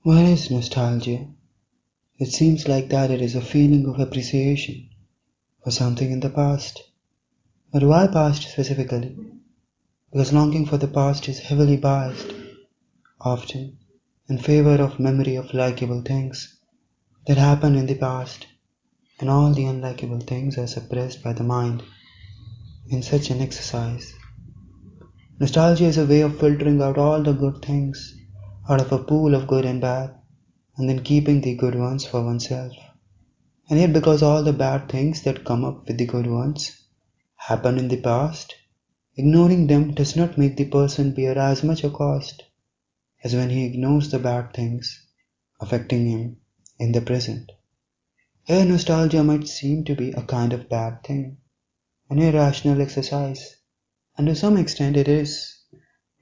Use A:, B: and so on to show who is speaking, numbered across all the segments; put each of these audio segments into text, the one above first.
A: What is nostalgia? It seems like that it is a feeling of appreciation for something in the past. But why past specifically? Because longing for the past is heavily biased, often in favor of memory of likable things that happened in the past, and all the unlikable things are suppressed by the mind in such an exercise. Nostalgia is a way of filtering out all the good things out of a pool of good and bad, and then keeping the good ones for oneself. And yet, because all the bad things that come up with the good ones happened in the past, ignoring them does not make the person bear as much a cost as when he ignores the bad things affecting him in the present. Here, nostalgia might seem to be a kind of bad thing, an irrational exercise, and to some extent it is.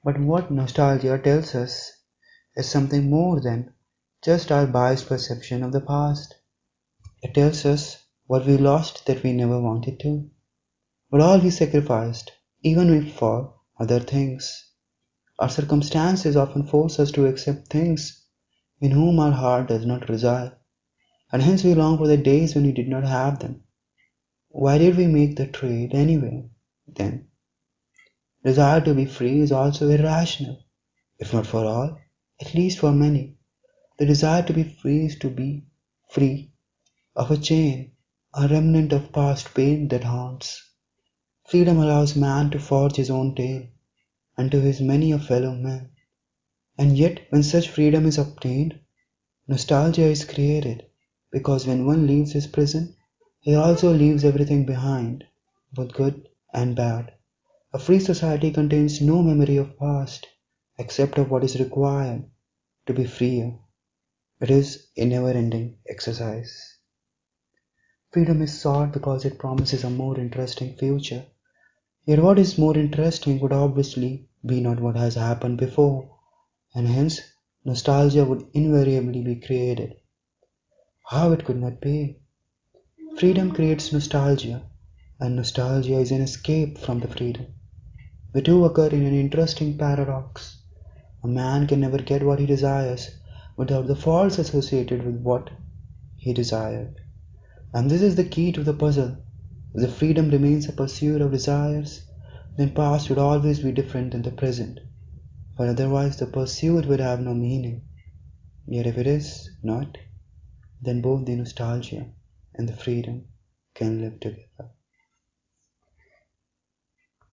A: But what nostalgia tells us is something more than just our biased perception of the past. It tells us what we lost that we never wanted to, what all we sacrificed, even if for other things. Our circumstances often force us to accept things in whom our heart does not reside, and hence we long for the days when we did not have them. Why did we make the trade anyway, then? Desire to be free is also irrational, if not for all, at least for many. The desire to be free is to be free of a chain, a remnant of past pain that haunts. Freedom allows man to forge his own tale, and to his many a fellow man. And yet, when such freedom is obtained, nostalgia is created, because when one leaves his prison, he also leaves everything behind, both good and bad. A free society contains no memory of past, except of what is required to be freer. It is a never-ending exercise. Freedom is sought because it promises a more interesting future. Yet what is more interesting would obviously be not what has happened before, and hence nostalgia would invariably be created. How it could not be? Freedom creates nostalgia, and nostalgia is an escape from the freedom. The two occur in an interesting paradox. A man can never get what he desires without the faults associated with what he desired. And this is the key to the puzzle. If the freedom remains a pursuit of desires, then past would always be different than the present, for otherwise the pursuit would have no meaning. Yet if it is not, then both the nostalgia and the freedom can live together.